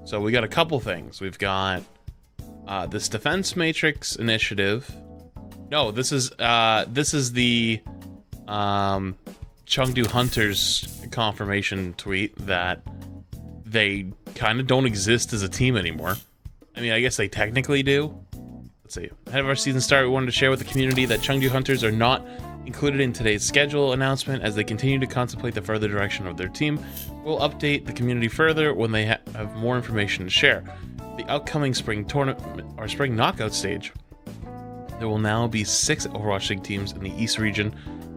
So we got a couple things. We've got this Defense Matrix initiative. No, this is the Chengdu Hunters confirmation tweet that they kind of don't exist as a team anymore. I mean, I guess they technically do. Let's see. Ahead of our season start, we wanted to share with the community that Chengdu Hunters are not included in today's schedule announcement as they continue to contemplate the further direction of their team. We'll update the community further when they have more information to share. The upcoming spring tournament or spring knockout stage, there will now be 6 Overwatch League teams in the East region,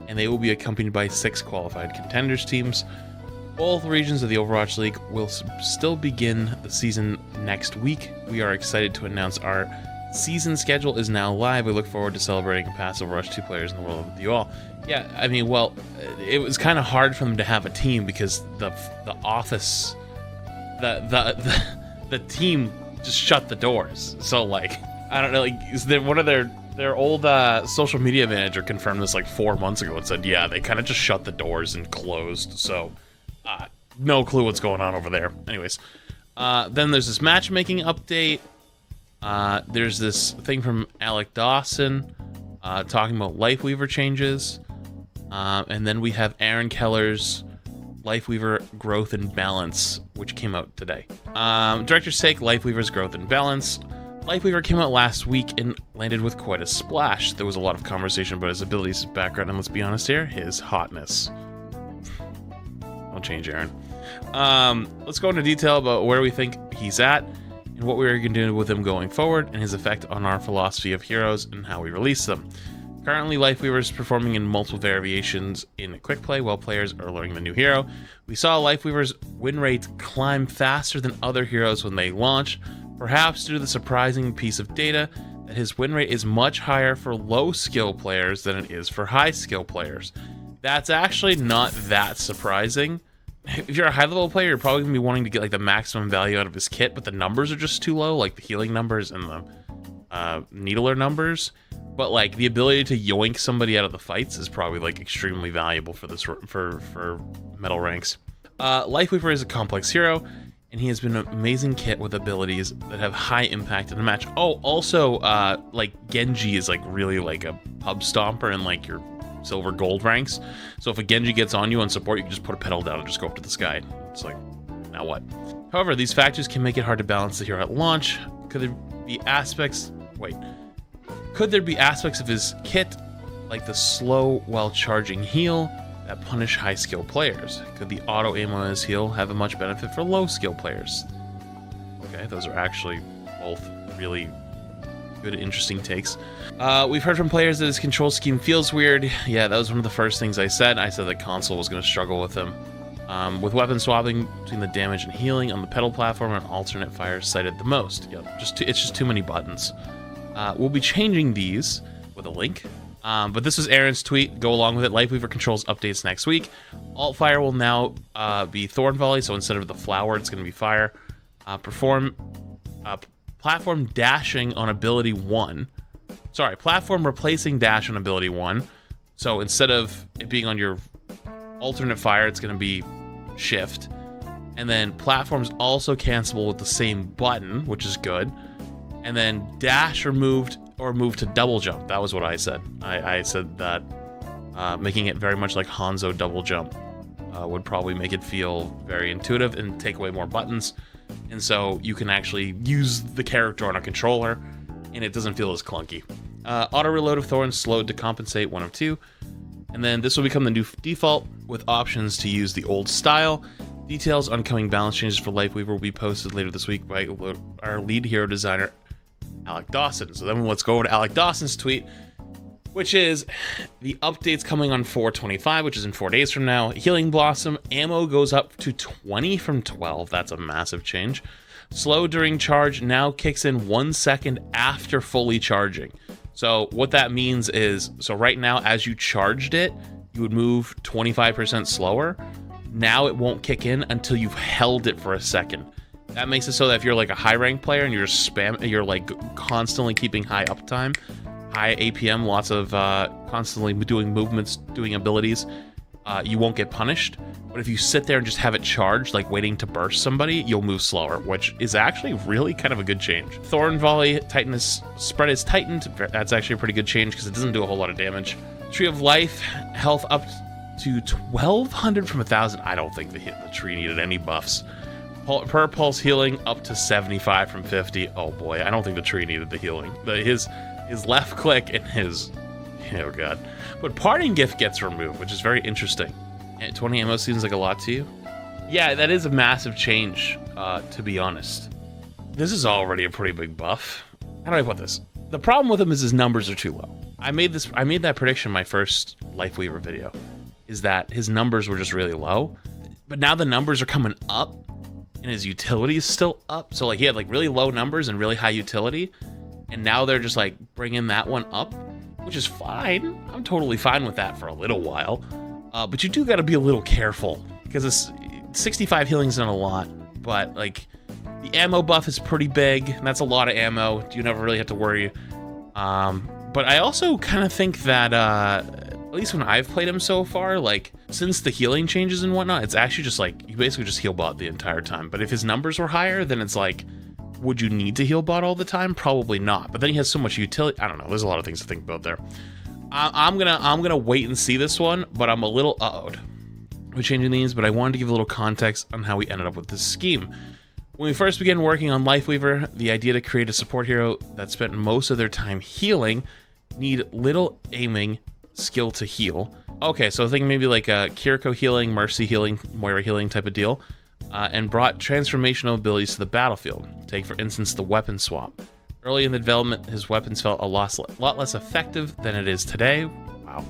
and they will be accompanied by 6 qualified contenders teams. Both regions of the Overwatch League will still begin the season next week. We are excited to announce our season schedule is now live. We look forward to celebrating past Overwatch 2 players in the world with you all. Yeah, I mean, well, it was kind of hard for them to have a team because the office, the team just shut the doors. So like, I don't know, like, is there one of their old social media manager confirmed this like 4 months ago and said, yeah, they kind of just shut the doors and closed. So no clue what's going on over there. Anyways, then there's this matchmaking update. There's this thing from Alec Dawson talking about Lifeweaver changes. And then we have Aaron Keller's Lifeweaver Growth and Balance, which came out today. Director's take, Lifeweaver's Growth and Balance. Lifeweaver came out last week and landed with quite a splash. There was a lot of conversation about his abilities, his background, and let's be honest here, his hotness. Don't change, Aaron. Let's go into detail about where we think he's at and what we're going to do with him going forward and his effect on our philosophy of heroes and how we release them. Currently, Lifeweaver is performing in multiple variations in quick play while players are learning the new hero. We saw Lifeweaver's win rates climb faster than other heroes when they launch, perhaps due to the surprising piece of data that his win rate is much higher for low skill players than it is for high skill players. That's actually not that surprising. If you're a high level player, you're probably going to be wanting to get like the maximum value out of his kit, but the numbers are just too low, like the healing numbers and the needler numbers. But like the ability to yoink somebody out of the fights is probably like extremely valuable for this for metal ranks. Lifeweaver is a complex hero, and he has been an amazing kit with abilities that have high impact in the match. Oh, also, like Genji is like really like a pub stomper in like your silver gold ranks. So if a Genji gets on you on support, you can just put a pedal down and just go up to the sky. It's like, now what? However, these factors can make it hard to balance the hero at launch. Could there be aspects of his kit, like the slow while charging heal, that punish high skill players? Could the auto aim on his heal have a much benefit for low skill players? Okay, those are actually both really good, interesting takes. We've heard from players that his control scheme feels weird. Yeah, that was one of the first things I said. I said that console was going to struggle with him. With weapon swapping between the damage and healing on the pedal platform and alternate fire cited the most. Yeah, it's just too many buttons. We'll be changing these with a link. But this was Aaron's tweet. Go along with it. Lifeweaver controls updates next week. Alt fire will now be Thorn Volley, so instead of the flower, it's going to be fire. Platform dashing on ability 1. Sorry, platform replacing dash on ability 1. So instead of it being on your alternate fire, it's going to be shift. And then platform's also cancelable with the same button, which is good. And then dash removed or move to double jump. That was what I said. I said that making it very much like Hanzo double jump would probably make it feel very intuitive and take away more buttons. And so you can actually use the character on a controller and it doesn't feel as clunky. Auto reload of Thorns slowed to compensate 1 of 2. And then this will become the new default with options to use the old style. Details on coming balance changes for Lifeweaver will be posted later this week by our lead hero designer, Alec Dawson. So then let's go over to Alec Dawson's tweet, which is the updates coming on 4/25, which is in 4 days from now. Healing Blossom ammo goes up to 20 from 12. That's a massive change. Slow during charge now kicks in 1 second after fully charging. So what that means is, so right now as you charged it, you would move 25% slower. Now it won't kick in until you've held it for a second. That makes it so that if you're like a high rank player and you're like constantly keeping high uptime, high APM, lots of constantly doing movements, doing abilities, you won't get punished. But if you sit there and just have it charged, like waiting to burst somebody, you'll move slower, which is actually really kind of a good change. Thorn Volley, spread is tightened. That's actually a pretty good change because it doesn't do a whole lot of damage. Tree of Life, health up to 1,200 from 1,000. I don't think the tree needed any buffs. Per pulse healing up to 75 from 50. Oh boy, I don't think the tree needed the healing. His left click and his, oh god. But Parting Gift gets removed, which is very interesting. 20 ammo seems like a lot to you? Yeah, that is a massive change, to be honest. This is already a pretty big buff. How do I put this? The problem with him is his numbers are too low. I made that prediction in my first Lifeweaver video, is that his numbers were just really low. But now the numbers are coming up, and his utility is still up. So like he had like really low numbers and really high utility, and now they're just like bringing that one up, which is fine. I'm totally fine with that for a little while. But you do got to be a little careful because it's 65 healing is not a lot, but like the ammo buff is pretty big, and that's a lot of ammo. You never really have to worry. But I also kind of think that, at least when I've played him so far, like since the healing changes and whatnot, it's actually just like you basically just heal bot the entire time. But if his numbers were higher, then it's like, would you need to heal bot all the time? Probably not. But then he has so much utility. I don't know. There's a lot of things to think about there. I'm gonna wait and see this one, but I'm a little uh-oh'd with changing these, but I wanted to give a little context on how we ended up with this scheme. When we first began working on Lifeweaver, the idea to create a support hero that spent most of their time healing, need little aiming skill to heal. Okay, so I think maybe like a Kiriko healing, Mercy healing, Moira healing type of deal, and brought transformational abilities to the battlefield. Take, for instance, the weapon swap. Early in the development, his weapons felt a lot less effective than it is today. Wow.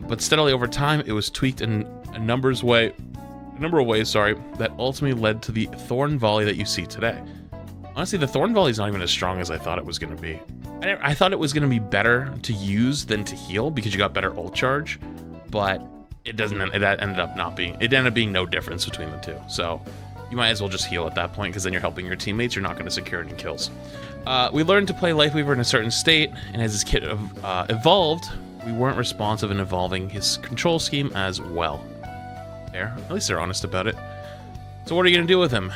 But steadily over time, it was tweaked in a number of ways, that ultimately led to the Thorn Volley that you see today. Honestly, the Thorn Volley is not even as strong as I thought it was going to be. I thought it was going to be better to use than to heal because you got better ult charge, but it doesn't. That ended up not being. It ended up being no difference between the two. So you might as well just heal at that point because then you're helping your teammates. You're not going to secure any kills. We learned to play Lifeweaver in a certain state, and as his kit evolved, we weren't responsive in evolving his control scheme as well. There, at least they're honest about it. So what are you going to do with him?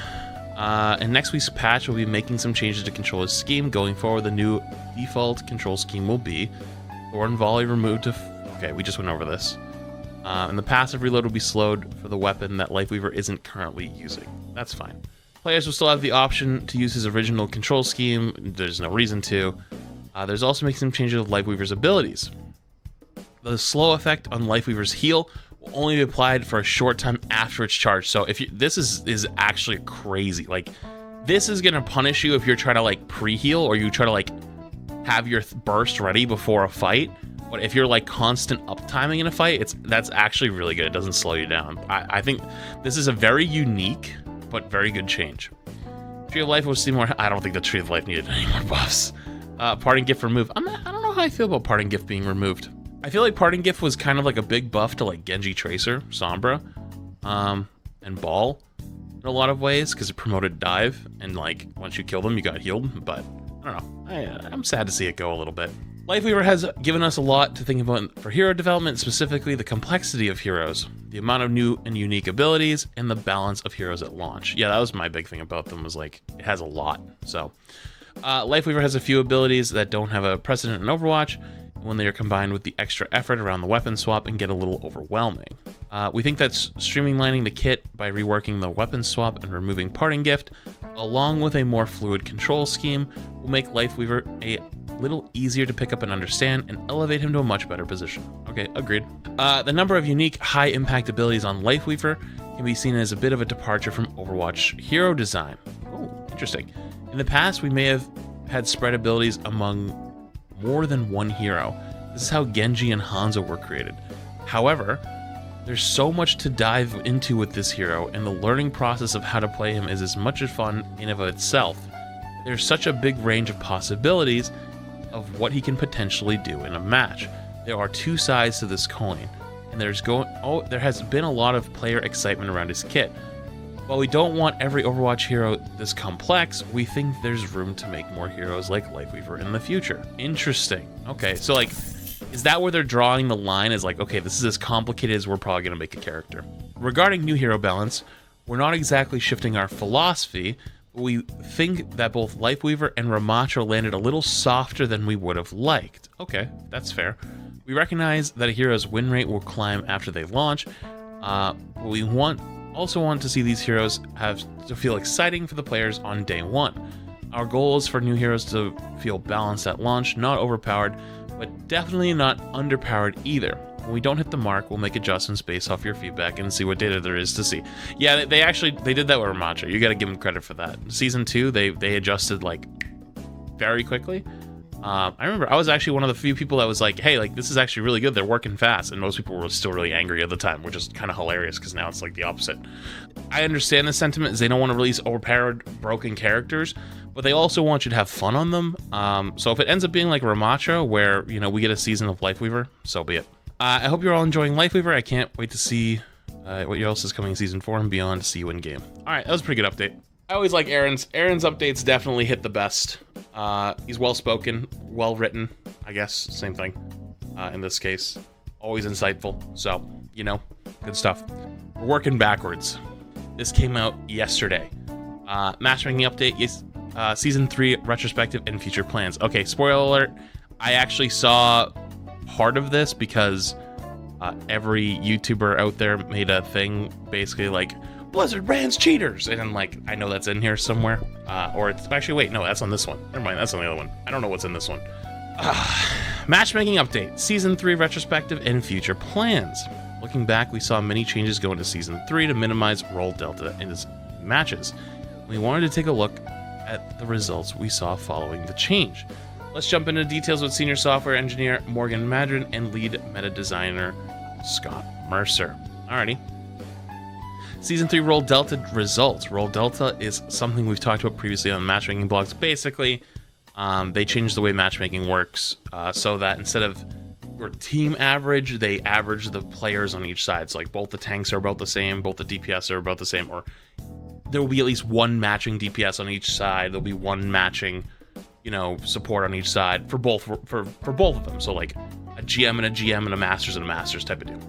In next week's patch, we'll be making some changes to control his scheme. Going forward, the new default control scheme will be Thorn Volley removed to... Okay, we just went over this. And the passive reload will be slowed for the weapon that Lifeweaver isn't currently using. That's fine. Players will still have the option to use his original control scheme. There's no reason to. There's also making some changes with Lifeweaver's abilities. The slow effect on Lifeweaver's heal will only be applied for a short time after it's charged. So if you, this is actually crazy. Like, this is gonna punish you if you're trying to like pre-heal or you try to like have your burst ready before a fight. But if you're like constant uptiming in a fight, that's actually really good. It doesn't slow you down. I think this is a very unique but very good change. Tree of Life will see more. I don't think the Tree of Life needed any more buffs. Parting Gift removed. I don't know how I feel about Parting Gift being removed. I feel like Parting Gift was kind of like a big buff to like Genji Tracer, Sombra, and Ball in a lot of ways because it promoted dive and like once you kill them you got healed. But I don't know. I'm sad to see it go a little bit. Lifeweaver has given us a lot to think about for hero development, specifically the complexity of heroes, the amount of new and unique abilities, and the balance of heroes at launch. Yeah, that was my big thing about them, was like, it has a lot. So, Lifeweaver has a few abilities that don't have a precedent in Overwatch, when they are combined with the extra effort around the weapon swap and get a little overwhelming. We think that streamlining the kit by reworking the weapon swap and removing Parting Gift, along with a more fluid control scheme, will make Lifeweaver a little easier to pick up and understand and elevate him to a much better position. Okay, agreed. The number of unique high impact abilities on Lifeweaver can be seen as a bit of a departure from Overwatch hero design. Oh, interesting. In the past, we may have had spread abilities among more than one hero. This is how Genji and Hanzo were created. However, there's so much to dive into with this hero, and the learning process of how to play him is as much as fun in and of itself. There's such a big range of possibilities of what he can potentially do in a match. There are two sides to this coin, and there has been a lot of player excitement around his kit. While we don't want every Overwatch hero this complex, we think there's room to make more heroes like Lifeweaver in the future. Interesting. Okay, so like, Is that where they're drawing the line as like, okay, this is as complicated as we're probably going to make a character? Regarding new hero balance, we're not exactly shifting our philosophy, but we think that both Lifeweaver and Ramattra landed a little softer than we would have liked. Okay, that's fair. We recognize that a hero's win rate will climb after they launch, but we also want to see these heroes have to feel exciting for the players on day one. Our goal is for new heroes to feel balanced at launch, not overpowered, but definitely not underpowered either. When we don't hit the mark, we'll make adjustments based off your feedback and see what data there is to see. Yeah, they did that with Ramattra. You got to give them credit for that. Season 2, they adjusted like very quickly. I remember I was actually one of the few people that was like, hey, like this is actually really good. They're working fast, and most people were still really angry at the time, which is kind of hilarious because now it's like the opposite. I understand the sentiment is they don't want to release overpowered, broken characters, but they also want you to have fun on them. So if it ends up being like Ramattra, where we get a season of Lifeweaver, so be it. I hope you're all enjoying Lifeweaver. I can't wait to see what else is coming in season 4 and beyond to see you in game. All right, that was a pretty good update. I always like Aaron's. Aaron's updates definitely hit the best. He's well-spoken, well-written, I guess, same thing in this case. Always insightful, so, good stuff. We're working backwards. This came out yesterday. Matchmaking update, yes, Season 3 retrospective and future plans. Okay, spoiler alert, I actually saw part of this because every YouTuber out there made a thing basically like, Blizzard bans cheaters, and like I know that's in here somewhere, or it's actually wait, no, that's on this one. Never mind, that's on the other one. I don't know what's in this one. Matchmaking update, Season 3 retrospective and future plans. Looking back, we saw many changes go into Season 3 to minimize role delta in its matches. We wanted to take a look at the results we saw following the change. Let's jump into details with senior software engineer Morgan Madron and lead meta designer Scott Mercer. Alrighty. Season 3 Role Delta results. Role Delta is something we've talked about previously on matchmaking blogs. Basically, they changed the way matchmaking works so that instead of your team average, they average the players on each side. So like both the tanks are about the same, both the DPS are about the same, or there will be at least one matching DPS on each side. There'll be one matching, support on each side for both of them. So like a GM and a GM and a Masters type of deal.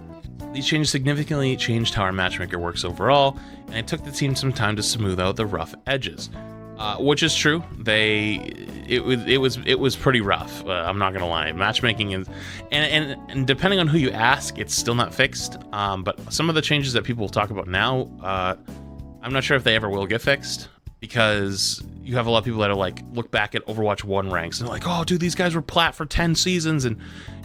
These changes significantly changed how our matchmaker works overall, and it took the team some time to smooth out the rough edges, which is true. It was pretty rough. I'm not gonna lie. Matchmaking is, and depending on who you ask, it's still not fixed. But some of the changes that people talk about now, I'm not sure if they ever will get fixed, because you have a lot of people that are like look back at Overwatch 1 ranks and they're like, oh, dude, these guys were plat for 10 seasons, and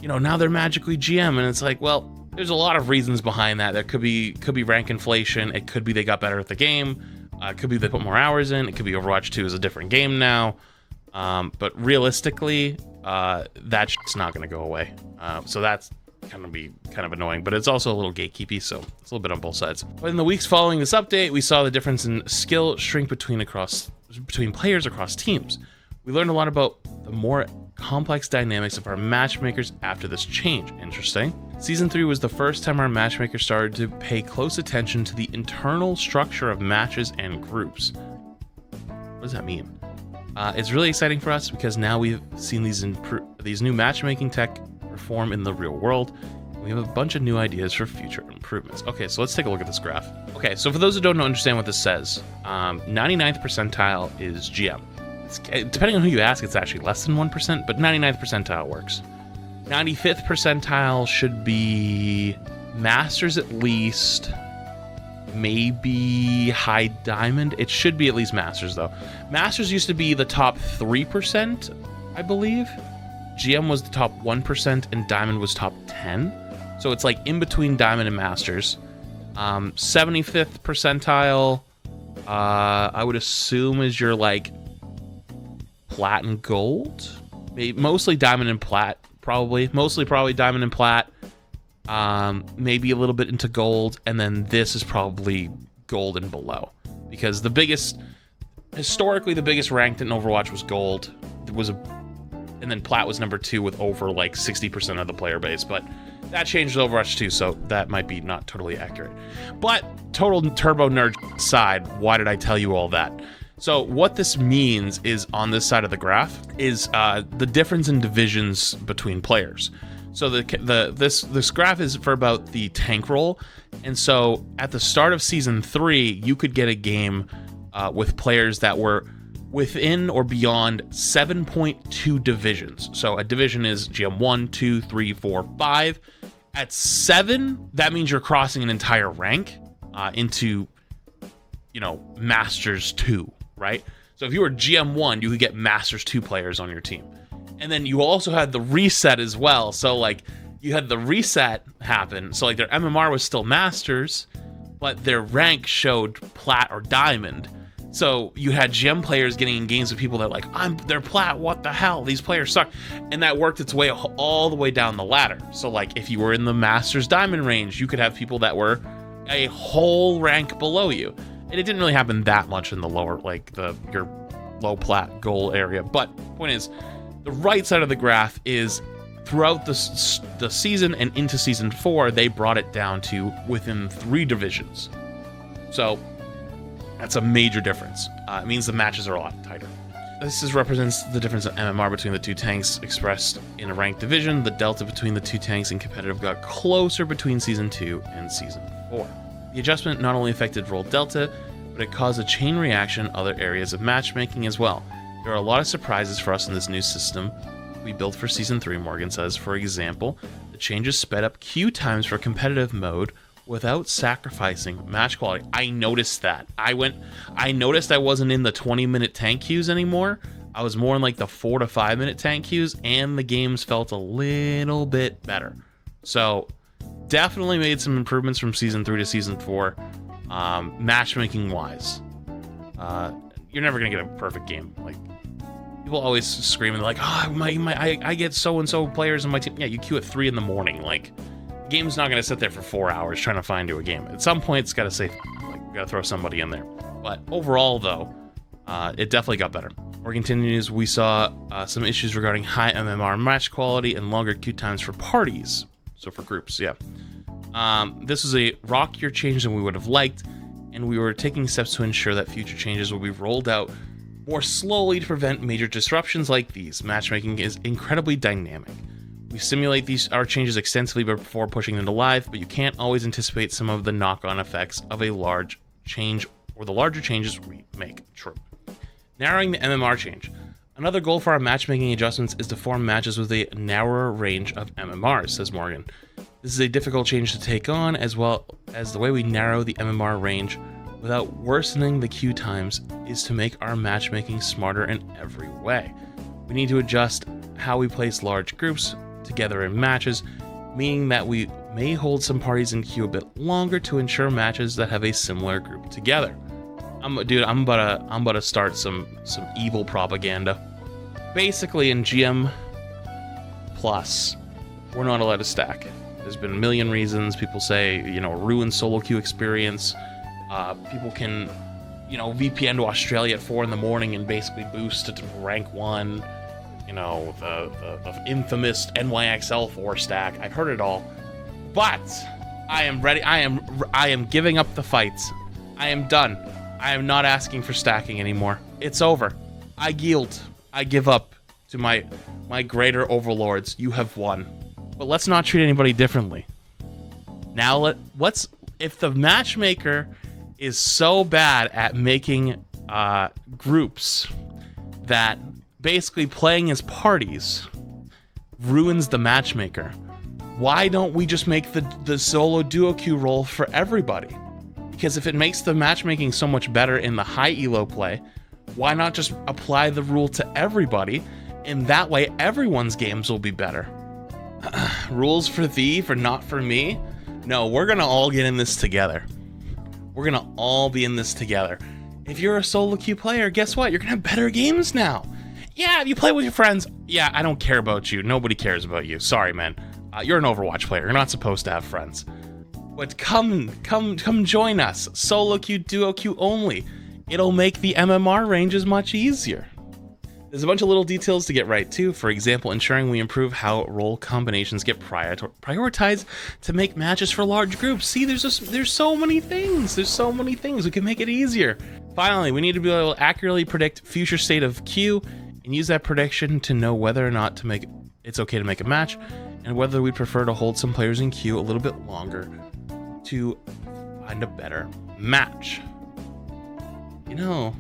now they're magically GM, and it's like, well. There's a lot of reasons behind that. There could be rank inflation. It could be they got better at the game. It could be they put more hours in. It could be Overwatch 2 is a different game now. But realistically, that shit's not going to go away. So that's going to be kind of annoying. But it's also a little gatekeepy, so it's a little bit on both sides. But in the weeks following this update, we saw the difference in skill shrink between players across teams. We learned a lot about the more complex dynamics of our matchmakers after this change. Interesting. Season 3 was the first time our matchmaker started to pay close attention to the internal structure of matches and groups. What does that mean? It's really exciting for us because now we've seen these new matchmaking tech perform in the real world. We have a bunch of new ideas for future improvements. Okay, so let's take a look at this graph. Okay, so for those who don't understand what this says, 99th percentile is GM. Depending on who you ask, it's actually less than 1%, but 99th percentile works. 95th percentile should be Masters at least, maybe High Diamond. It should be at least Masters, though. Masters used to be the top 3%, I believe. GM was the top 1%, and Diamond was top 10. So it's like in between Diamond and Masters. 75th percentile, I would assume is your like Plat and Gold, mostly Diamond and Plat, mostly Diamond and Plat, maybe a little bit into Gold, and then this is probably Gold and below, because historically the biggest ranked in Overwatch was Gold. And then Plat was number 2 with over like 60% of the player base, but that changed with Overwatch 2, so that might be not totally accurate. But total turbo nerd aside, why did I tell you all that? So what this means is on this side of the graph is the difference in divisions between players. So this graph is for about the tank roll, and so at the start of season 3, you could get a game with players that were within or beyond 7.2 divisions. So a division is GM 1, 2, 3, 4, 5. At 7, that means you're crossing an entire rank into, Masters 2, right? So if you were GM 1, you could get Masters 2 players on your team. And then you also had the reset as well. So like you had the reset happen. So like their MMR was still Masters, but their rank showed Plat or Diamond. So you had GM players getting in games with people that they're Plat, what the hell? These players suck. And that worked its way all the way down the ladder. So like if you were in the Masters Diamond range, you could have people that were a whole rank below you. And it didn't really happen that much in the lower, your low Plat goal area. But point is, the right side of the graph is throughout the season and into season 4, they brought it down to within 3 divisions. So that's a major difference. It means the matches are a lot tighter. This represents the difference in MMR between the two tanks expressed in a ranked division. The delta between the two tanks in competitive got closer between Season 2 and Season 4. The adjustment not only affected roll delta, but it caused a chain reaction in other areas of matchmaking as well. There are a lot of surprises for us in this new system we built for Season 3, Morgan says. For example, the changes sped up queue times for competitive mode without sacrificing match quality. I noticed that. I noticed I wasn't in the 20-minute tank queues anymore. I was more in like the 4 to 5 minute tank queues, and the games felt a little bit better. So definitely made some improvements from Season 3 to Season 4, matchmaking wise. You're never gonna get a perfect game. Like, people always screaming like, "Oh, I get so and so players in my team." Yeah, you queue at 3 in the morning. Like, game's not gonna sit there for 4 hours trying to find you a game. At some point, it's gotta say, we gotta throw somebody in there. But overall, though, it definitely got better. Or continues, we saw some issues regarding high MMR match quality and longer queue times for parties. So for groups, yeah. This was a rockier change than we would have liked, and we were taking steps to ensure that future changes will be rolled out more slowly to prevent major disruptions like these. Matchmaking is incredibly dynamic. We simulate our changes extensively before pushing them to live, but you can't always anticipate some of the knock-on effects of a large change or the larger changes we make. True. Narrowing the MMR change. Another goal for our matchmaking adjustments is to form matches with a narrower range of MMRs, says Morgan. This is a difficult change to take on, as well as the way we narrow the MMR range without worsening the queue times is to make our matchmaking smarter in every way. We need to adjust how we place large groups together in matches, meaning that we may hold some parties in queue a bit longer to ensure matches that have a similar group together. I'm about to start some evil propaganda. Basically, in GM Plus, we're not allowed to stack. There's been a million reasons. People say, ruin solo queue experience. People can, VPN to Australia at 4 in the morning and basically boost it to rank 1. The infamous NYXL 4 stack. I've heard it all. But I am ready. I am giving up the fights. I am done. I am not asking for stacking anymore. It's over. I yield. I give up to my greater overlords. You have won. But let's not treat anybody differently. Now let's if the matchmaker is so bad at making groups that basically playing as parties ruins the matchmaker, why don't we just make the solo duo queue role for everybody? Because if it makes the matchmaking so much better in the high elo play, why not just apply the rule to everybody, and that way everyone's games will be better? Rules for thee, for not for me? No, we're gonna all get in this together. We're gonna all be in this together. If you're a solo queue player, guess what? You're gonna have better games now. Yeah, you play with your friends. Yeah, I don't care about you. Nobody cares about you. Sorry, man. You're an Overwatch player. You're not supposed to have friends. But come join us. Solo queue, duo queue only. It'll make the MMR ranges much easier. There's a bunch of little details to get right too. For example, ensuring we improve how role combinations get prioritized to make matches for large groups. See, there's so many things. There's so many things. We can make it easier. Finally, we need to be able to accurately predict future state of queue and use that prediction to know whether or not it's okay to make a match. and whether we prefer to hold some players in queue a little bit longer to find a better match. You know,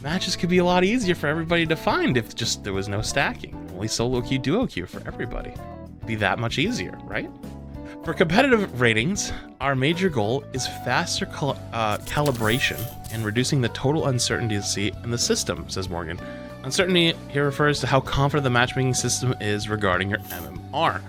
matches could be a lot easier for everybody to find if just there was no stacking. Only solo queue, duo queue for everybody. It'd be that much easier, right? For competitive ratings, our major goal is faster calibration and reducing the total uncertainty in the system, says Morgan. Uncertainty here refers to how confident the matchmaking system is regarding your MMR.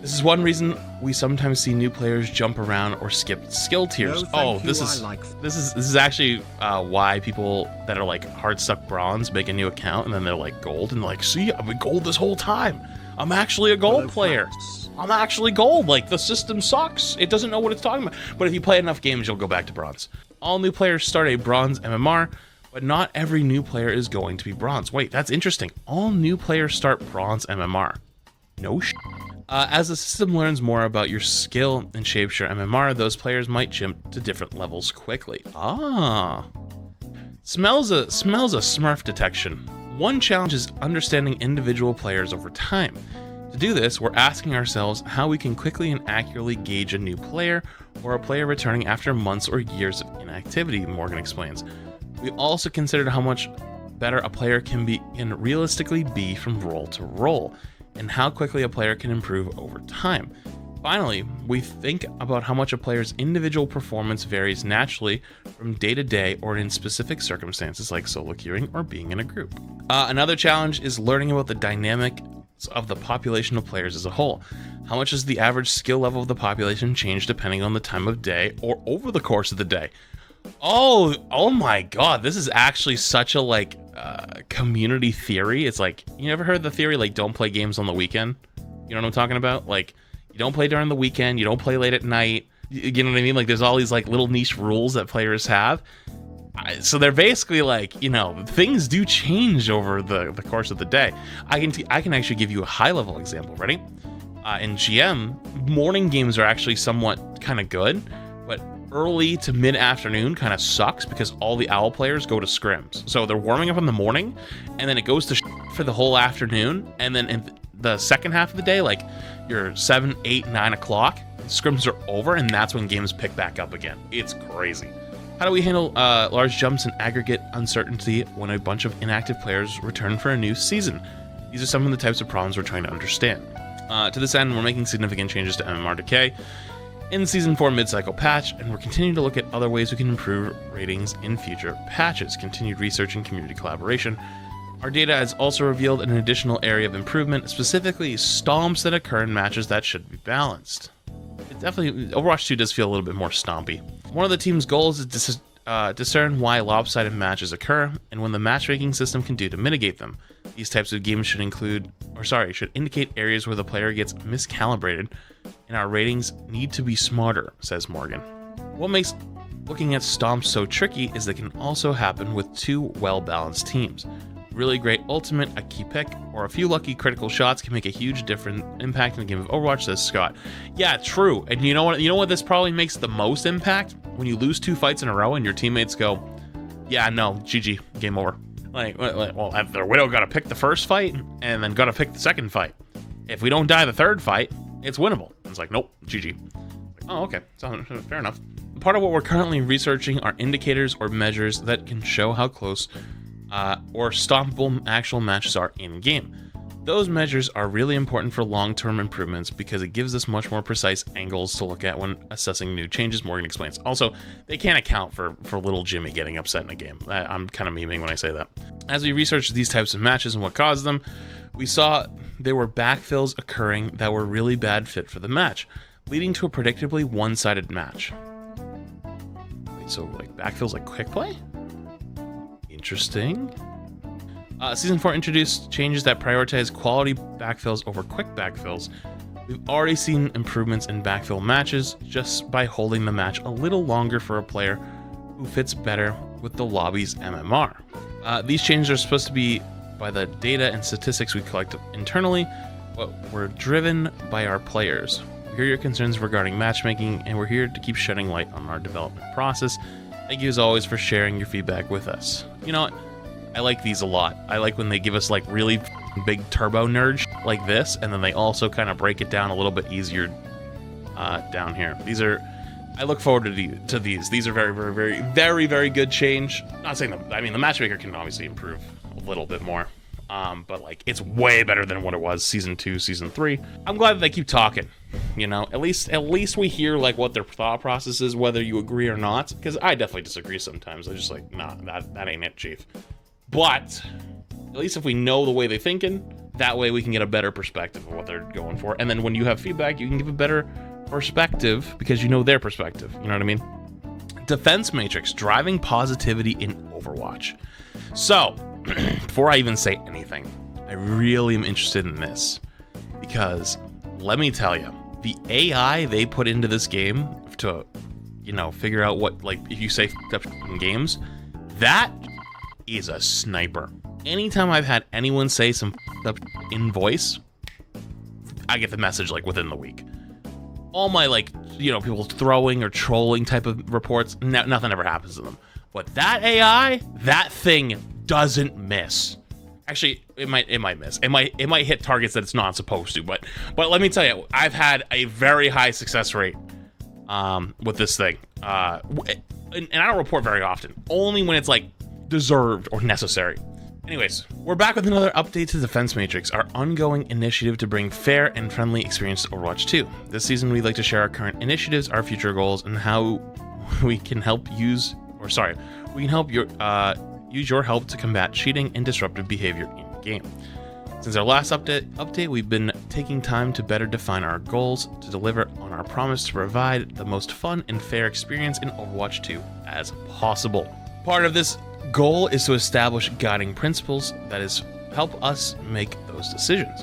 This is one reason we sometimes see new players jump around or skip skill tiers. This is actually why people that are like hard stuck bronze make a new account and then they're like gold and they're like, see, I've been gold this whole time. I'm actually a gold player. I'm actually gold. Like, the system sucks. It doesn't know what it's talking about. But if you play enough games, you'll go back to bronze. All new players start a bronze MMR, but not every new player is going to be bronze. Wait, that's interesting. All new players start bronze MMR. No shit. As the system learns more about your skill and shapes your MMR, those players might jump to different levels quickly. Smells a smurf detection. One challenge is understanding individual players over time. To do this, we're asking ourselves how we can quickly and accurately gauge a new player or a player returning after months or years of inactivity, Morgan explains. We also considered how much better a player can realistically be from role to role, and how quickly a player can improve over time. Finally, we think about how much a player's individual performance varies naturally from day to day or in specific circumstances like solo queuing or being in a group. Another challenge is learning about the dynamic of the population of players as a whole. How much does the average skill level of the population change depending on the time of day or over the course of the day? Oh my god, this is actually such a community theory. It's like, you ever heard the theory like don't play games on the weekend? You know what I'm talking about? Like, you don't play during the weekend, you don't play late at night. You know what I mean? Like, there's all these like little niche rules that players have. So they're basically like, you know, things do change over the course of the day. I can actually give you a high level example. Ready? In GM, morning games are actually somewhat kind of good, but early to mid afternoon kind of sucks because all the owl players go to scrims. So they're warming up in the morning, and then it goes to for the whole afternoon, and then in the second half of the day, like your 7, 8, 9 o'clock, scrims are over, and that's when games pick back up again. It's crazy. How do we handle large jumps in aggregate uncertainty when a bunch of inactive players return for a new season? These are some of the types of problems we're trying to understand. To this end, we're making significant changes to MMR decay in Season 4 mid-cycle patch, and we're continuing to look at other ways we can improve ratings in future patches. Continued research and community collaboration. Our data has also revealed an additional area of improvement, specifically stomps that occur in matches that should be balanced. Overwatch 2 does feel a little bit more stompy. One of the team's goals is to discern why lopsided matches occur and when the matchmaking system can do to mitigate them. These types of games should indicate areas where the player gets miscalibrated, and our ratings need to be smarter, says Morgan. What makes looking at stomps so tricky is they can also happen with two well-balanced teams. Really great ultimate, a key pick, or a few lucky critical shots can make a huge different impact in the game of Overwatch, says Scott. Yeah, true. And you know what this probably makes the most impact? When you lose 2 fights in a row and your teammates go, yeah, no, GG, game over. Like, well, their Widow got to pick the first fight and then got to pick the second fight. If we don't die the third fight, it's winnable. It's like, nope, GG. Oh, okay, so fair enough. Part of what we're currently researching are indicators or measures that can show how close or stoppable actual matches are in-game. Those measures are really important for long-term improvements because it gives us much more precise angles to look at when assessing new changes, Morgan explains. Also, they can't account for little Jimmy getting upset in a game. I'm kind of memeing when I say that. As we researched these types of matches and what caused them, we saw there were backfills occurring that were really bad fit for the match, leading to a predictably one-sided match. Wait, so like backfills like quick play? Interesting. Season 4 introduced changes that prioritize quality backfills over quick backfills. We've already seen improvements in backfill matches just by holding the match a little longer for a player who fits better with the lobby's MMR. These changes are supposed to be by the data and statistics we collect internally, but we're driven by our players. We hear your concerns regarding matchmaking, and we're here to keep shedding light on our development process. Thank you as always for sharing your feedback with us. You know what? I like these a lot. I like when they give us like really big turbo nerd like this, and then they also kind of break it down a little bit easier down here. I look forward to these. These are very, very, very, very, very good change. Not saying the matchmaker can obviously improve a little bit more. But like, it's way better than what it was season 2, season 3. I'm glad that they keep talking, you know, at least we hear like what their thought process is, whether you agree or not, because I definitely disagree sometimes. I just like, nah, that ain't it, chief. But at least if we know the way they're thinking, that way we can get a better perspective of what they're going for. And then when you have feedback, you can give a better perspective because you know their perspective. You know what I mean? Defense matrix, driving positivity in Overwatch. So, before I even say anything, I really am interested in this because let me tell you, the AI they put into this game to, you know, figure out what, like, if you say f***ed up in games, that is a sniper. Anytime I've had anyone say some f***ed up in voice, I get the message like within the week. All my, like, you know, people throwing or trolling type of reports, nothing ever happens to them. But that AI, that thing doesn't miss. Actually, it might miss. It might hit targets that it's not supposed to. But let me tell you, I've had a very high success rate with this thing. And I don't report very often, only when it's like deserved or necessary. Anyways, we're back with another update to Defense Matrix, our ongoing initiative to bring fair and friendly experience to Overwatch 2. This season, we'd like to share our current initiatives, our future goals, and how we can help use your help to combat cheating and disruptive behavior in the game. Since our last update, we've been taking time to better define our goals to deliver on our promise to provide the most fun and fair experience in Overwatch 2 as possible. Part of this goal is to establish guiding principles that is help us make those decisions.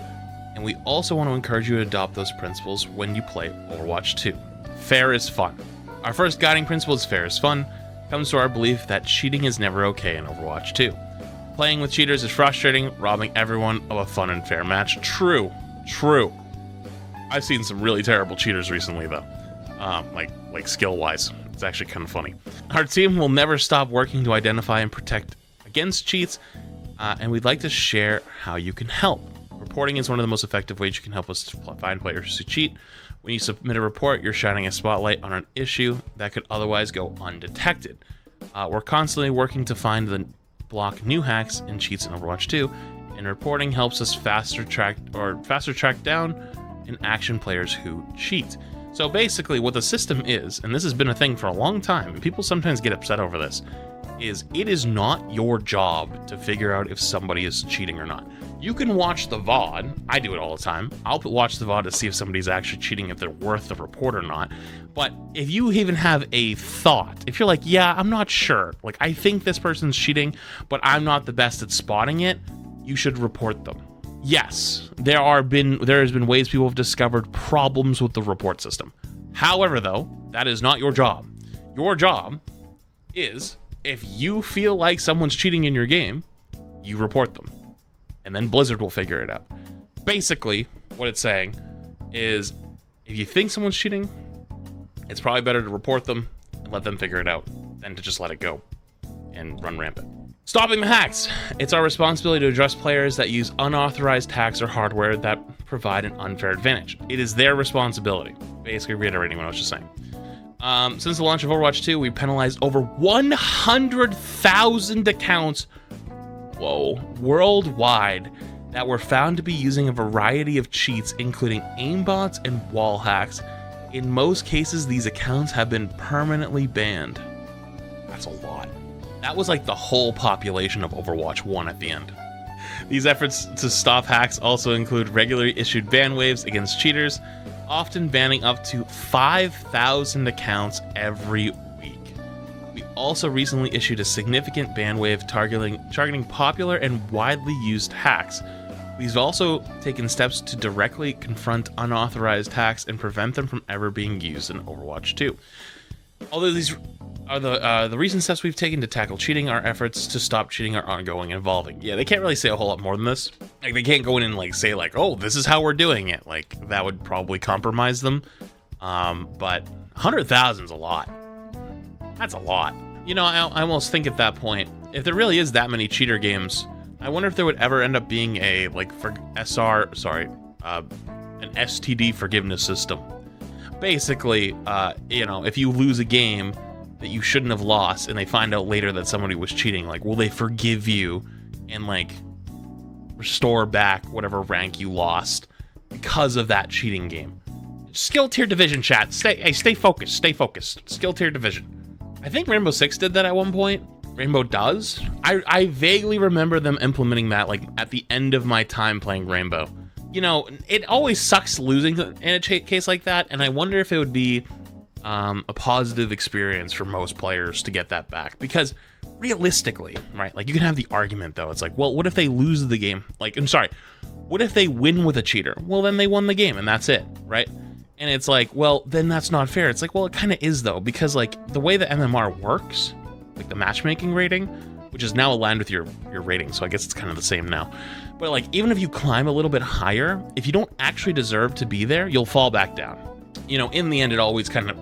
And we also want to encourage you to adopt those principles when you play Overwatch 2. Fair is fun. Our first guiding principle is fair is fun. Comes to our belief that cheating is never okay in Overwatch 2. Playing with cheaters is frustrating, robbing everyone of a fun and fair match. True. I've seen some really terrible cheaters recently though. Like skill-wise. It's actually kind of funny. Our team will never stop working to identify and protect against cheats, and we'd like to share how you can help. Reporting is one of the most effective ways you can help us to find players who cheat. When you submit a report, you're shining a spotlight on an issue that could otherwise go undetected. We're constantly working to find and block new hacks and cheats in Overwatch 2, and reporting helps us faster track down and action players who cheat. So basically what the system is, and this has been a thing for a long time, and people sometimes get upset over this, is it is not your job to figure out if somebody is cheating or not. You can watch the VOD. I do it all the time. I'll watch the VOD to see if somebody's actually cheating, if they're worth the report or not. But if you even have a thought, if you're like, yeah, I'm not sure, like I think this person's cheating, but I'm not the best at spotting it, you should report them. Yes, there has been ways people have discovered problems with the report system. However, though, that is not your job. Your job is, if you feel like someone's cheating in your game, you report them. And then Blizzard will figure it out. Basically, what it's saying is, if you think someone's cheating, it's probably better to report them and let them figure it out than to just let it go and run rampant. Stopping the hacks. It's our responsibility to address players that use unauthorized hacks or hardware that provide an unfair advantage. It is their responsibility. Basically reiterating what I was just saying. Since the launch of Overwatch 2, we penalized over 100,000 accounts worldwide that were found to be using a variety of cheats, including aimbots and wall hacks. In most cases, these accounts have been permanently banned. That's a lot. That was like the whole population of Overwatch 1 at the end. These efforts to stop hacks also include regularly issued ban waves against cheaters, often banning up to 5,000 accounts every week. We also recently issued a significant ban wave targeting popular and widely used hacks. We've also taken steps to directly confront unauthorized hacks and prevent them from ever being used in Overwatch 2. Although these are the recent steps we've taken to tackle cheating, our efforts to stop cheating are ongoing and evolving. Yeah, they can't really say a whole lot more than this. Like, they can't go in and like say like, oh, this is how we're doing it. Like, that would probably compromise them. But 100,000 is a lot. That's a lot. You know, I almost think at that point, if there really is that many cheater games, I wonder if there would ever end up being a like for SR, sorry, an STD forgiveness system. Basically, if you lose a game that you shouldn't have lost and they find out later that somebody was cheating, like, will they forgive you and like restore back whatever rank you lost because of that cheating game? Skill tier division, chat. Stay focused. Stay focused. Skill tier division. I think Rainbow Six did that at one point. Rainbow does. I vaguely remember them implementing that like at the end of my time playing Rainbow. You know, it always sucks losing in a case like that, and I wonder if it would be a positive experience for most players to get that back. Because realistically, right, like you can have the argument though, it's like, well, what if they lose the game? Like, I'm sorry, what if they win with a cheater? Well, then they won the game and that's it, right? And it's like, well, then that's not fair. It's like, well, it kind of is though, because like the way the MMR works, like the matchmaking rating, which is now aligned with your rating, so I guess it's kind of the same now. But like, even if you climb a little bit higher, if you don't actually deserve to be there, you'll fall back down. You know, in the end, it always kind of,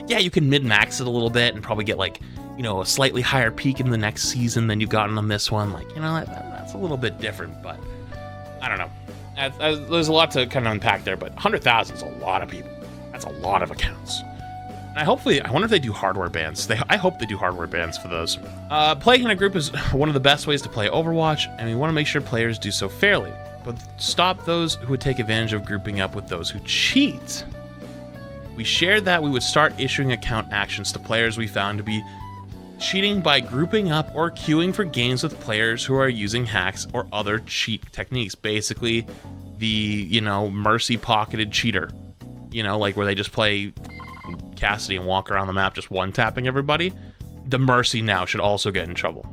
yeah, you can min-max it a little bit and probably get like, you know, a slightly higher peak in the next season than you've gotten on this one. Like, you know, that's a little bit different, but I don't know. There's a lot to kind of unpack there, but 100,000 is a lot of people. That's a lot of accounts. And I wonder if they do hardware bans. I hope they do hardware bans for those. Playing in a group is one of the best ways to play Overwatch, and we want to make sure players do so fairly, but stop those who would take advantage of grouping up with those who cheat. We shared that we would start issuing account actions to players we found to be cheating by grouping up or queuing for games with players who are using hacks or other cheat techniques. Basically, the, you know, mercy pocketed cheater. You know, like where they just play Cassidy and walk around the map just one-tapping everybody. The Mercy now should also get in trouble.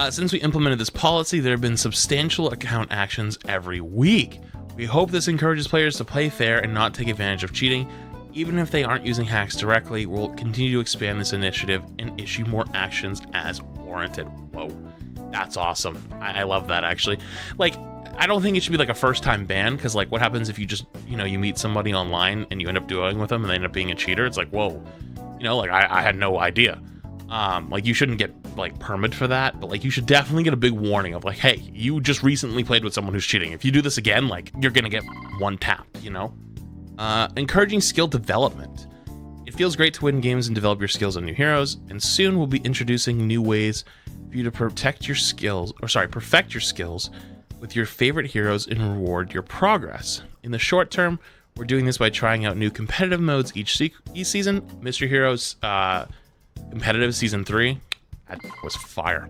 Since we implemented this policy, there have been substantial account actions every week. We hope this encourages players to play fair and not take advantage of cheating. Even if they aren't using hacks directly, we'll continue to expand this initiative and issue more actions as warranted. Whoa, that's awesome. I love that, actually. Like, I don't think it should be like a first-time ban, because like what happens if you just, you know, you meet somebody online and you end up dueling with them and they end up being a cheater? It's like, whoa, you know, like I had no idea. Like you shouldn't get like permit for that, but like you should definitely get a big warning of like, hey, you just recently played with someone who's cheating. If you do this again, like you're gonna get one tap, you know? Encouraging skill development. It feels great to win games and develop your skills on new heroes, and soon we'll be introducing new ways for you to perfect your skills with your favorite heroes and reward your progress. In the short term, we're doing this by trying out new competitive modes each season. Mystery Heroes Competitive Season 3, that was fire.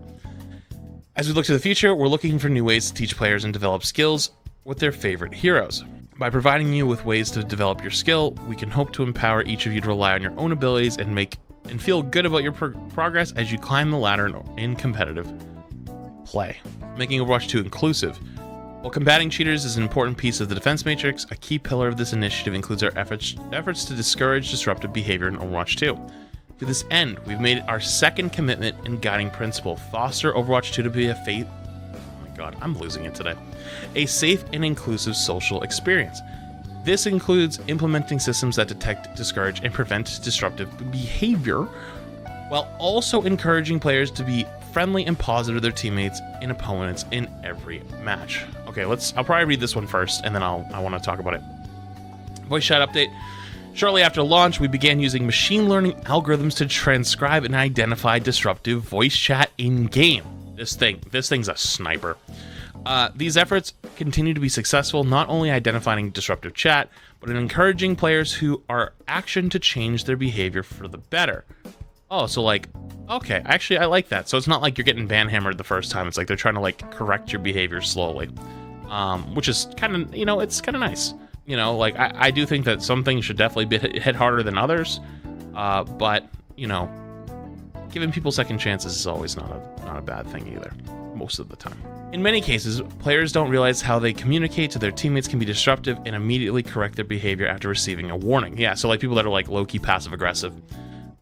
As we look to the future, we're looking for new ways to teach players and develop skills with their favorite heroes. By providing you with ways to develop your skill, we can hope to empower each of you to rely on your own abilities and feel good about your progress as you climb the ladder in competitive play. Making Overwatch 2 inclusive. While combating cheaters is an important piece of the defense matrix, a key pillar of this initiative includes our efforts to discourage disruptive behavior in Overwatch 2. To this end, we've made our second commitment and guiding principle: foster Overwatch 2 to be a safe and inclusive social experience. This includes implementing systems that detect, discourage, and prevent disruptive behavior, while also encouraging players to be friendly and positive to their teammates and opponents in every match. Okay, I'll probably read this one first, and then I want to talk about it. Voice chat update. Shortly after launch, we began using machine learning algorithms to transcribe and identify disruptive voice chat in-game. This thing's a sniper. These efforts continue to be successful, not only identifying disruptive chat, but in encouraging players who are action to change their behavior for the better. Oh, so like, okay, actually I like that. So it's not like you're getting banhammered the first time. It's like they're trying to like correct your behavior slowly, which is kind of, you know, it's kind of nice. You know, like I do think that some things should definitely be hit harder than others, but you know, giving people second chances is always not a bad thing either, most of the time. In many cases, players don't realize how they communicate to their teammates can be disruptive and immediately correct their behavior after receiving a warning. Yeah, so like people that are like low-key passive-aggressive.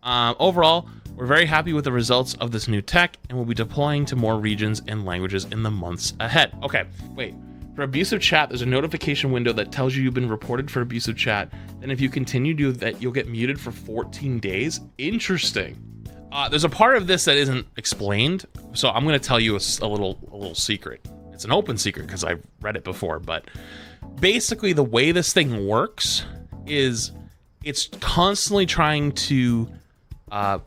Overall, we're very happy with the results of this new tech, and we'll be deploying to more regions and languages in the months ahead. Okay, wait. For abusive chat, there's a notification window that tells you you've been reported for abusive chat. Then if you continue to do that, you'll get muted for 14 days. Interesting. There's a part of this that isn't explained, so I'm going to tell you a little secret. it's an open secret because I've read it before, but basically the way this thing works is it's constantly trying to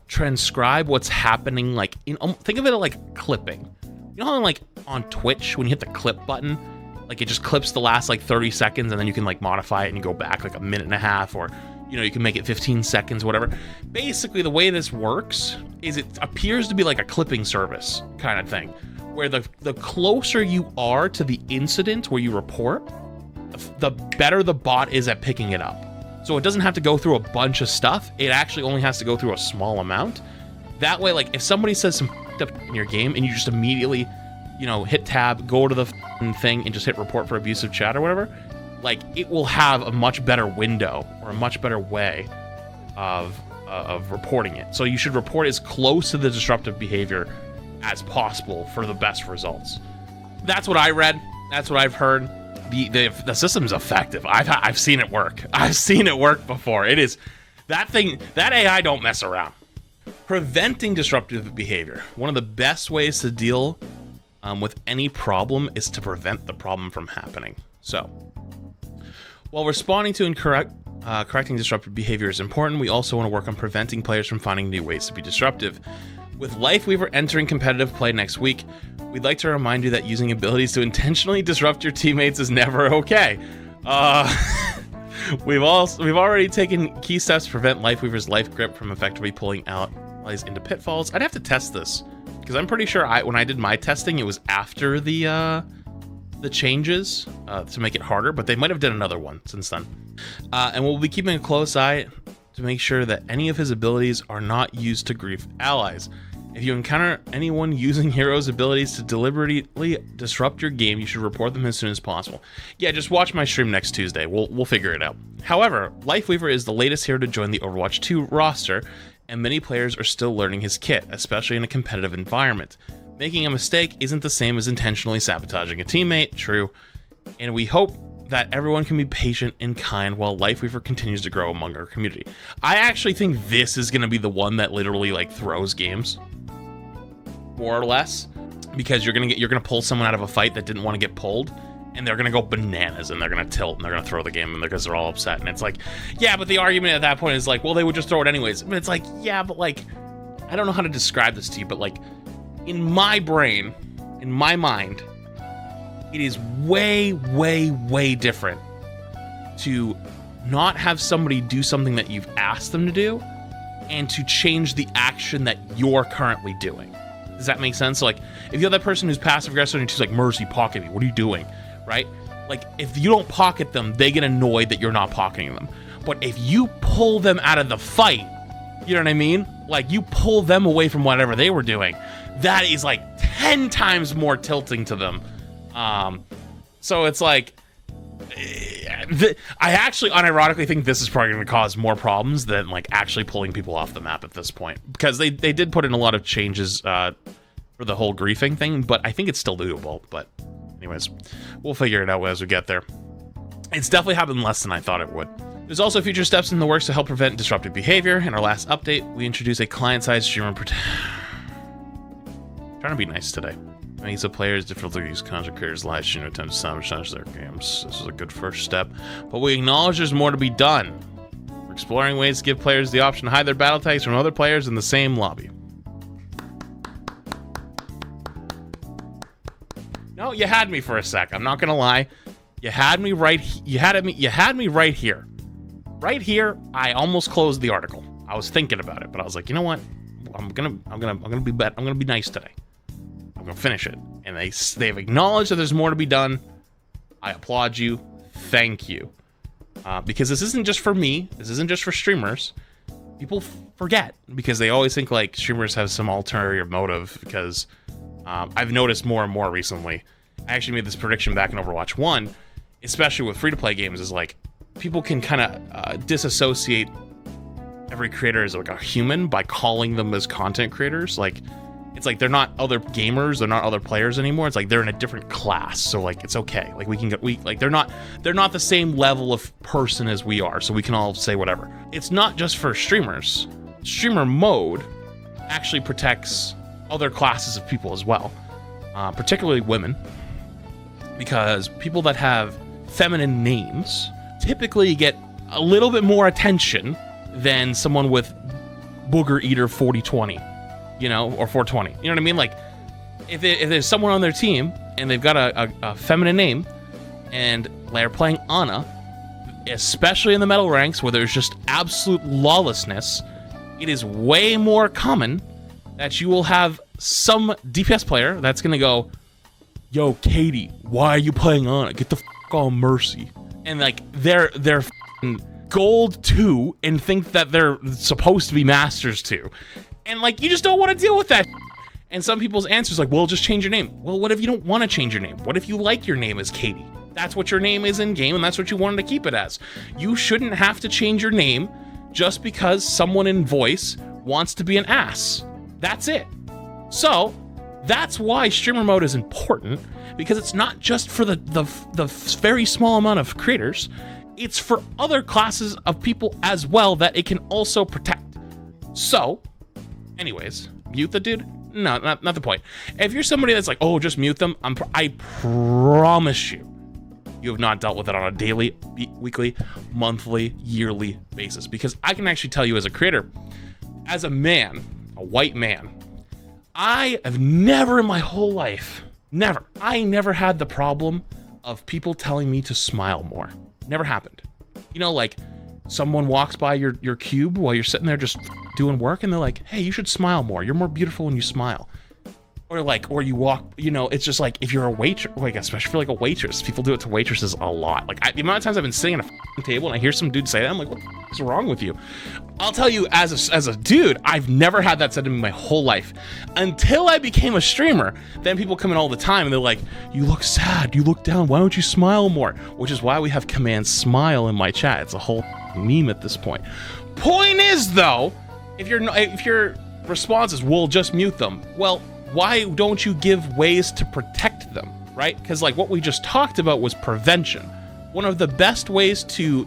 transcribe what's happening, like think of it like clipping. You know how like on Twitch when you hit the clip button, like it just clips the last like 30 seconds and then you can like modify it and you go back like a minute and a half, or you can make it 15 seconds, whatever. Basically the way this works is it appears to be like a clipping service kind of thing, where the closer you are to the incident where you report, the better the bot is at picking it up. So it doesn't have to go through a bunch of stuff. It actually only has to go through a small amount. That way, like if somebody says some stuff in your game and you just immediately, hit tab, go to the thing and just hit report for abusive chat or whatever, like it will have a much better window or a much better way of reporting it. So you should report as close to the disruptive behavior as possible for the best results. That's what I read. That's what I've heard. The system's effective. I've seen it work. I've seen it work before. It is that AI don't mess around. Preventing disruptive behavior. One of the best ways to deal with any problem is to prevent the problem from happening. So, while responding to correcting disruptive behavior is important, we also want to work on preventing players from finding new ways to be disruptive. With Lifeweaver entering competitive play next week, we'd like to remind you that using abilities to intentionally disrupt your teammates is never okay. We've already taken key steps to prevent Lifeweaver's life grip from effectively pulling allies into pitfalls. I'd have to test this, because I'm pretty sure when I did my testing, it was after the changes to make it harder, but they might have done another one since then. And we'll be keeping a close eye to make sure that any of his abilities are not used to grief allies. If you encounter anyone using heroes' abilities to deliberately disrupt your game, you should report them as soon as possible. Yeah, just watch my stream next Tuesday. We'll figure it out. However, Lifeweaver is the latest hero to join the Overwatch 2 roster, and many players are still learning his kit, especially in a competitive environment. Making a mistake isn't the same as intentionally sabotaging a teammate, true, and we hope that everyone can be patient and kind while Lifeweaver continues to grow among our community. I actually think this is going to be the one that literally like throws games, more or less, because you're gonna pull someone out of a fight that didn't want to get pulled, and they're gonna go bananas and they're gonna tilt and they're gonna throw the game and because they're all upset. And it's like, yeah, but the argument at that point is like, well, they would just throw it anyways. But it's like, yeah, but like, I don't know how to describe this to you, but like, in my brain, in my mind, it is way, way, way different to not have somebody do something that you've asked them to do and to change the action that you're currently doing. Does that make sense? So like, if you're that person who's passive aggressive and she's like, Mercy, pocket me, what are you doing? Right? Like, if you don't pocket them, they get annoyed that you're not pocketing them. But if you pull them out of the fight, you know what I mean? Like, you pull them away from whatever they were doing, that is like 10 times more tilting to them. So it's like, I actually unironically think this is probably going to cause more problems than like actually pulling people off the map at this point, because they did put in a lot of changes for the whole griefing thing, but I think it's still doable. But anyways, we'll figure it out as we get there. It's definitely happened less than I thought it would. There's also future steps in the works to help prevent disruptive behavior. In our last update, we introduced a client-side streamer trying to be nice today. Makes the players difficult to use content creators' live stream to attempt to sabotage their games. This is a good first step, but we acknowledge there's more to be done. We're exploring ways to give players the option to hide their battle tags from other players in the same lobby. No, you had me for a sec. I'm not gonna lie. You had me right. You had me right here. Right here. I almost closed the article. I was thinking about it, but I was like, you know what? I'm gonna be nice today. I'm gonna finish it, and they've acknowledged that there's more to be done. I applaud you. Thank you, because this isn't just for me. This isn't just for streamers. People forget because they always think like streamers have some ulterior motive. Because I've noticed more and more recently. I actually made this prediction back in Overwatch 1, especially with free-to-play games, is like people can kind of disassociate every creator as like a human by calling them as content creators. Like, it's like they're not other gamers, they're not other players anymore. It's like they're in a different class, so like it's okay. Like they're not the same level of person as we are, so we can all say whatever. It's not just for streamers. Streamer mode actually protects other classes of people as well, particularly women. because people that have feminine names typically get a little bit more attention than someone with Booger Eater 4020, you know, or 420. You know what I mean? Like, if there's someone on their team and they've got a feminine name and they're playing Ana, especially in the metal ranks where there's just absolute lawlessness, it is way more common that you will have some DPS player that's going to go, yo, Katie, why are you playing Ana? Get the f*** on Mercy. And, like, they're gold 2 and think that they're supposed to be masters 2. And, like, you just don't want to deal with that. And some people's answer is like, well, just change your name. Well, what if you don't want to change your name? What if you like your name as Katie? That's what your name is in game, and that's what you wanted to keep it as. You shouldn't have to change your name just because someone in voice wants to be an ass. That's it. So that's why streamer mode is important, because it's not just for the very small amount of creators. It's for other classes of people as well that it can also protect. So, anyways, mute the dude? No, not the point. If you're somebody that's like, oh, just mute them, I promise you, you have not dealt with it on a daily, weekly, monthly, yearly basis. Because I can actually tell you as a creator, as a man, a white man, I have never in my whole life, I never had the problem of people telling me to smile more. Never happened. You know, like, someone walks by your cube while you're sitting there just doing work, and they're like, hey, you should smile more. You're more beautiful when you smile. Or you walk, you know, it's just like, if you're a waitress, like, especially for like a waitress, people do it to waitresses a lot. Like, the amount of times I've been sitting at a table and I hear some dude say that, I'm like, what the is wrong with you? I'll tell you, as a dude, I've never had that said to me my whole life. Until I became a streamer, then people come in all the time and they're like, you look sad, you look down, why don't you smile more? Which is why we have command smile in my chat. It's a whole meme at this point. Point is, though, if your response is, we'll just mute them, well, why don't you give ways to protect them, right? Because, like, what we just talked about was prevention. One of the best ways to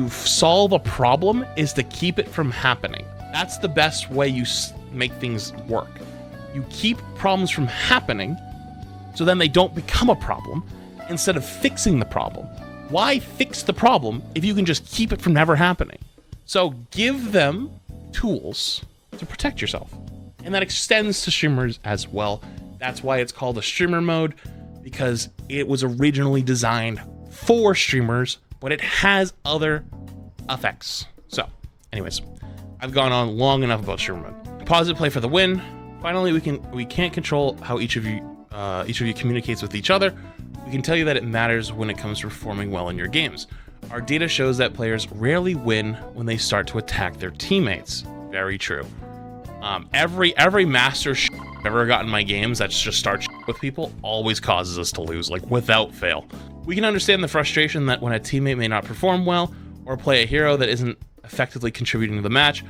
solve a problem is to keep it from happening. That's the best way you make things work. You keep problems from happening, so then they don't become a problem, instead of fixing the problem. Why fix the problem if you can just keep it from never happening? So give them tools to protect yourself. And that extends to streamers as well. That's why it's called a streamer mode, because it was originally designed for streamers, but it has other effects. So, anyways, I've gone on long enough about streamer mode. Positive play for the win. Finally, we can't control how each of you communicates with each other. We can tell you that it matters when it comes to performing well in your games. Our data shows that players rarely win when they start to attack their teammates. Very true. Every master I've ever got in my games that just starts with people always causes us to lose, like, without fail. We can understand the frustration that when a teammate may not perform well or play a hero that isn't effectively contributing to the match.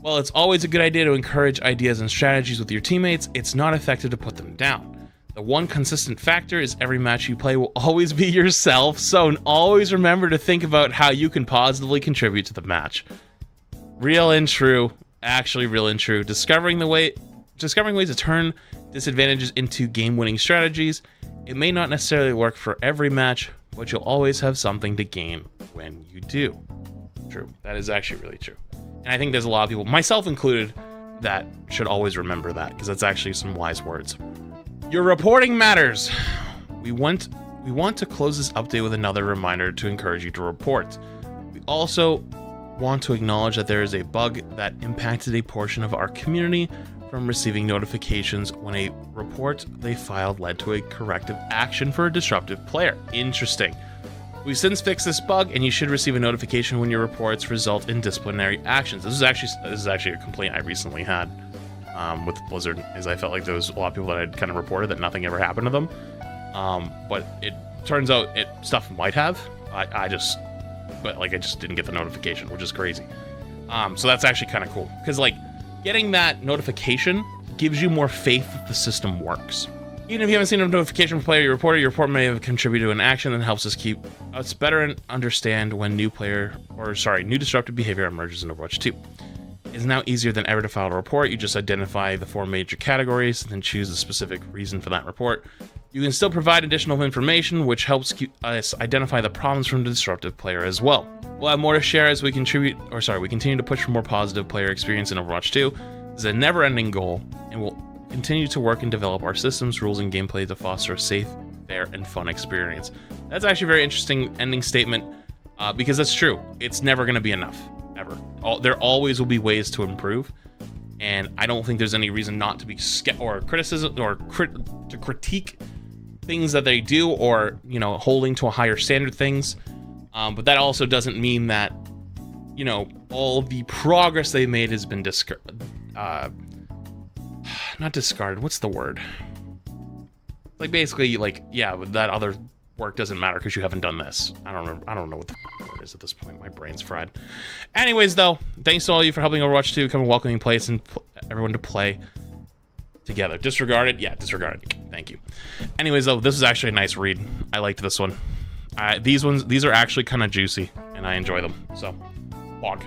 While it's always a good idea to encourage ideas and strategies with your teammates, it's not effective to put them down. The one consistent factor is every match you play will always be yourself, so always remember to think about how you can positively contribute to the match. Real and true. Actually real and true. Discovering ways to turn disadvantages into game-winning strategies. It may not necessarily work for every match, but you'll always have something to gain when you do. True. That is actually really true. And I think there's a lot of people, myself included, that should always remember that, because that's actually some wise words. Your reporting matters. We want to close this update with another reminder to encourage you to report. We also want to acknowledge that there is a bug that impacted a portion of our community from receiving notifications when a report they filed led to a corrective action for a disruptive player. Interesting. We've since fixed this bug, and you should receive a notification when your reports result in disciplinary actions. This is actually a complaint I recently had with Blizzard, is I felt like there was a lot of people that I'd kind of reported that nothing ever happened to them. But it turns out stuff might have. I just didn't get the notification, which is crazy. So that's actually kind of cool, because, like, getting that notification gives you more faith that the system works. Even if you haven't seen a notification from your report may have contributed to an action that helps us better understand when new disruptive behavior emerges in Overwatch 2. is now easier than ever to file a report. You just identify the 4 major categories and then choose a specific reason for that report. You can still provide additional information, which helps us identify the problems from the disruptive player as well. We'll have more to share as we continue to push for more positive player experience in Overwatch 2. This is a never-ending goal, and we'll continue to work and develop our systems, rules, and gameplay to foster a safe, fair, and fun experience. That's actually a very interesting ending statement, because that's true. It's never going to be enough, ever. There always will be ways to improve, and I don't think there's any reason not to be criticism or to critique things that they do, or holding to a higher standard things. But that also doesn't mean that all the progress they made has been not discarded. What's the word? Like basically, yeah, that other work doesn't matter because you haven't done this. I don't know what the word is at this point. My brain's fried. Anyways, though, thanks to all of you for helping Overwatch 2 become a welcoming place and everyone to play together. Disregarded? Yeah, disregarded. Thank you. Anyways, though, this is actually a nice read. I liked this one. These are actually kind of juicy, and I enjoy them. So, log.